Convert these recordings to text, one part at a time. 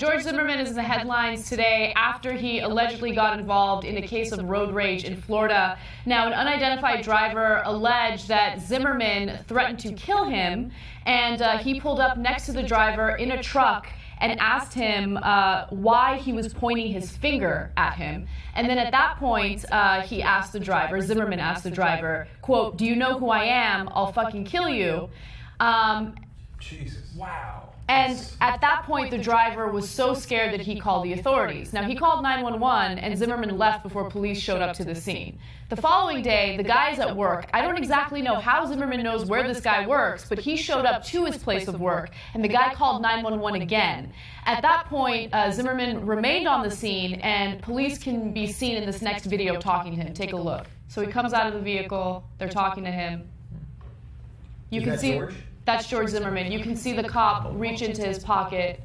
George Zimmerman is in the headlines today after he allegedly got involved in a case of road rage in Florida. Now, an unidentified driver alleged that Zimmerman threatened to kill him, and he pulled up next to the driver in a truck and asked him why he was pointing his finger at him. And then at that point, he asked the driver, Zimmerman asked the driver, quote, "Do you know who I am? I'll fucking kill you." Jesus. Wow. And at that point, the driver was so scared that he called the authorities. Now, he called 911, and Zimmerman left before police showed up to the scene. The following day, the guy's at work. I don't exactly know how Zimmerman knows where this guy works, but he showed up to his place of work, and the guy called 911 again. At that point, Zimmerman remained on the scene, and police can be seen in this next video talking to him. Take a look. So he comes out of the vehicle. They're talking to him. You can see... George? That's George Zimmerman. You can see the cop reach into his pocket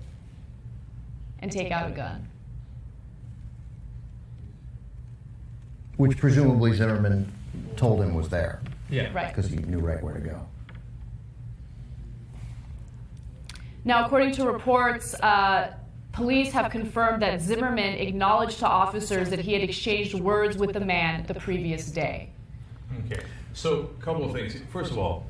and take out a gun. Which presumably Zimmerman told him was there. Yeah. Right. Because he knew right where to go. Now, according to reports, police have confirmed that Zimmerman acknowledged to officers that he had exchanged words with the man the previous day. Okay. So, a couple of things. First of all,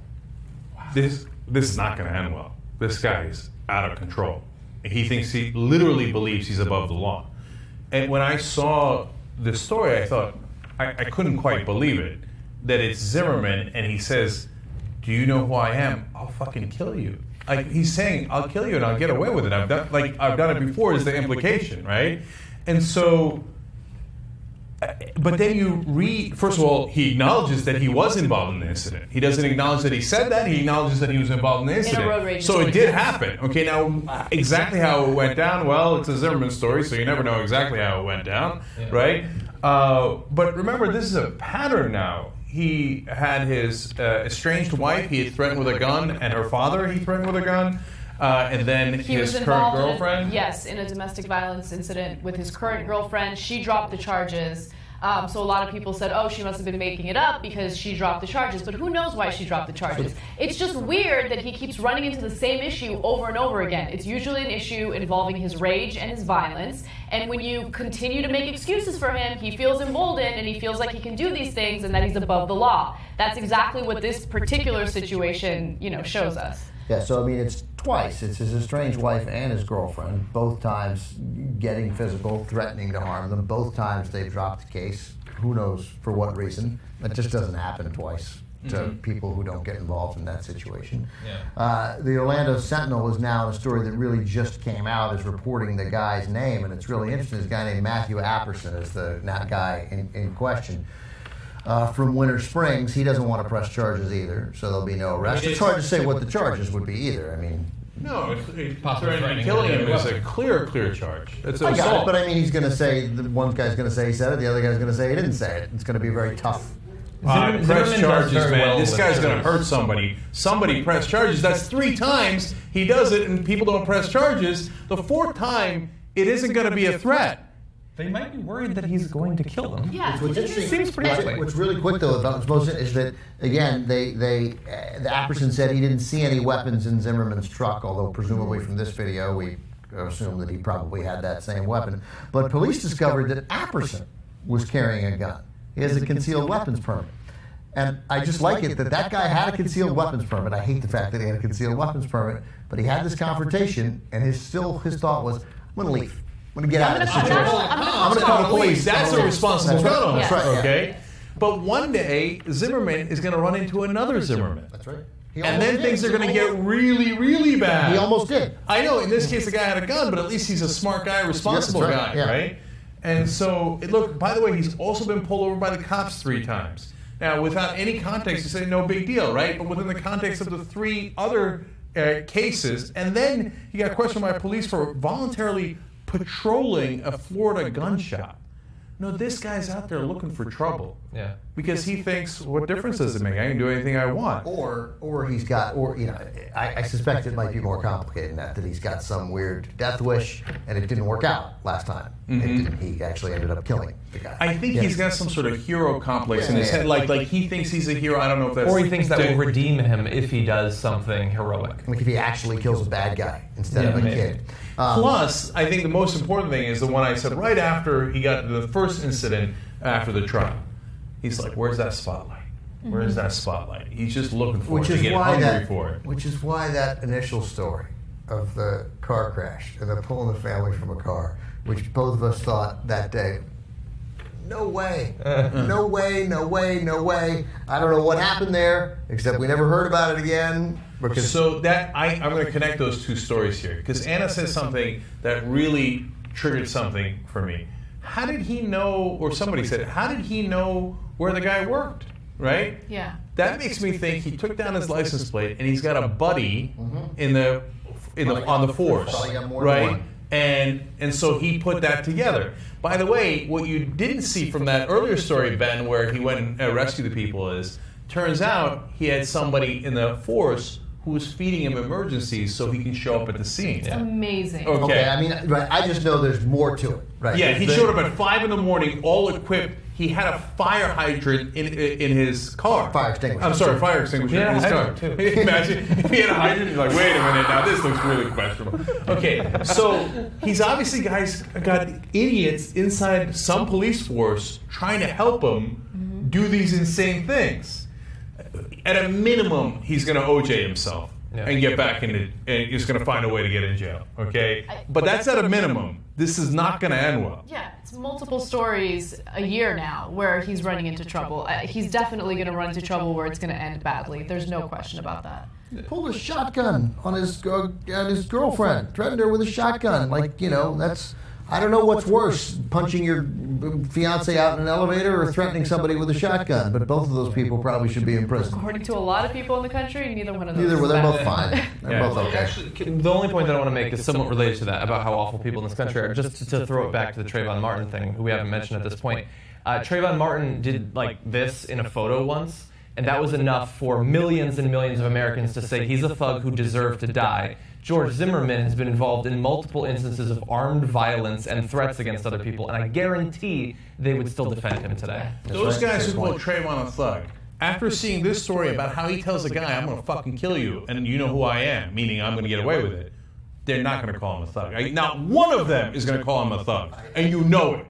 this is not going to end well. This guy is out of control. He literally believes he's above the law. And when I saw this story, I thought, I couldn't quite believe it, that it's Zimmerman, and he says, "Do you know who I am? I'll fucking kill you." Like, he's saying, "I'll kill you and I'll get away with it. I've done it before," is the implication, right? And so, but then you read, first of all, he acknowledges that he was involved in the incident. He doesn't acknowledge that he said that. He acknowledges that he was involved in the incident. In a road rage so it did happen. Okay, now exactly how it went down, well, it's a Zimmerman story, so you never know exactly how it went down, right? But remember, this is a pattern now. He had his estranged wife he had threatened with a gun, and her father he threatened with a gun. And then his current girlfriend? In a domestic violence incident with his current girlfriend. She dropped the charges. So a lot of people said, oh, she must have been making it up because she dropped the charges. But who knows why she dropped the charges? It's just weird that he keeps running into the same issue over and over again. It's usually an issue involving his rage and his violence. And when you continue to make excuses for him, he feels emboldened and he feels like he can do these things and that he's above the law. That's exactly what this particular situation, shows us. Yeah, so I mean, it's twice. It's his estranged wife and his girlfriend, both times getting physical, threatening to harm them. Both times they've dropped the case. Who knows for what reason? It just doesn't happen twice to people who don't get involved in that situation. Yeah. The Orlando Sentinel is now a story that really just came out, is reporting the guy's name, and it's really interesting. This guy named Matthew Apperson is the guy in question. From Winter Springs, he doesn't want to press charges either, so there'll be no arrest. It's hard to say what the charges would be either. I mean, no, threatening killing him is a clear charge. It's an I got assault. it, but I mean, he's going to say, one guy's going to say he said it, the other guy's going to say he didn't say it. It's going to be very tough. Press charges, man. This guy's going to hurt somebody. Somebody press charges. That's 3 times he does it, and people don't press charges. The 4th time, it isn't going to be a threat. They might be worried that he's going to kill them. Yeah, What's interesting, seems pretty likely. What's really quick though about this is that again, the Apperson said he didn't see any weapons in Zimmerman's truck, although presumably from this video we assume that he probably had that same weapon. But police discovered that Apperson was carrying a gun. He has a concealed weapons permit. And I just like it that guy had a concealed weapons permit. I hate the fact that he had a concealed weapons permit, but he had this confrontation, and his thought was, I'm going to leave. I'm going to get out of this situation. I'm going to call the police. That's a responsible gun. That's right. Okay? But one day, Zimmerman is going to run into another Zimmerman. That's right. And then things are going to get really, really bad. He almost did. I know, in this case, the guy had a gun, but at least he's a smart guy, responsible guy, right? And so, look, by the way, he's also been pulled over by the cops 3 times. Now, without any context, you say no big deal, right? But within the context of the 3 other cases, and then he got questioned by police for voluntarily patrolling a Florida gun shop. No, this guy's out there looking for trouble. Yeah. Because he thinks, what difference does it make? I can do anything I want. Or he's got, I suspect it might be more complicated than that he's got some weird death wish, and it didn't work out last time. He actually ended up killing the guy. I think he's got some sort of hero complex in his head. Like he thinks he's a hero. I don't know if that's... Or he thinks that will redeem him if he does something heroic. Like if he actually kills a bad guy instead of a kid. Plus, I think the most important thing is the one I said right after he got the first incident after the trial. He's like, where's that spotlight? Where's that spotlight? He's just looking for it to get hungry for it. Which is why that initial story of the car crash and the pulling the family from a car, which both of us thought that day, no way, no way, no way, no way. I don't know what happened there, except we never heard about it again. Because So that I'm going to connect those two stories here, because Anna said something that really triggered something for me. How did he know, or somebody said, how did he know where the guy worked? Right? Yeah. That makes me think he took down his license plate and he's got a buddy on the force, Probably got more than right? one. And so he put that together. By the way, what you didn't see from that earlier story, Ben, where he went and rescued the people, is turns out he had somebody in the force who was feeding him emergencies so he can show up at the scene. It's amazing. Okay. I mean, right, I just know there's more to it. Right? Yeah, he showed up at 5 in the morning, all equipped. He had a fire hydrant in his car. Fire extinguisher. I'm sorry, fire extinguisher in his car. Too. Imagine if he had a hydrant, you're like, wait a minute, now this looks really questionable. Okay, so he's obviously got idiots inside some police force trying to help him do these insane things. At a minimum, he's going to OJ himself and get back into, and he's going to find a way to get in jail. Okay, but that's at a minimum. This is not going to end well. Yeah, it's multiple stories a year now where he's running into trouble. He's definitely going to run into trouble where it's going to end badly. There's no question about that. He pulled a shotgun on his girlfriend, threatened her with a shotgun. Like, that's, I don't know what's worse, punching your fiance out in an elevator or threatening somebody with a shotgun. But both of those people probably should be in prison. According to a lot of people in the country, neither one of those. Neither, is they're bad. both fine. They're both okay. Actually, the only point that I want to make is somewhat related to that, about how awful people in this country are. Just to throw it back to the Trayvon Martin thing, who we haven't mentioned at this point. Trayvon Martin did like this in a photo once, and that was enough for millions and millions of Americans to say he's a thug who deserved to die. George Zimmerman has been involved in multiple instances of armed violence and threats against other people, and I guarantee they would still defend him today. Those guys who call Trayvon a thug, after seeing this story about how he tells a guy, I'm going to fucking kill you, and you know who I am, meaning I'm going to get away with it, they're not going to call him a thug. Not one of them is going to call him a thug, and you know it.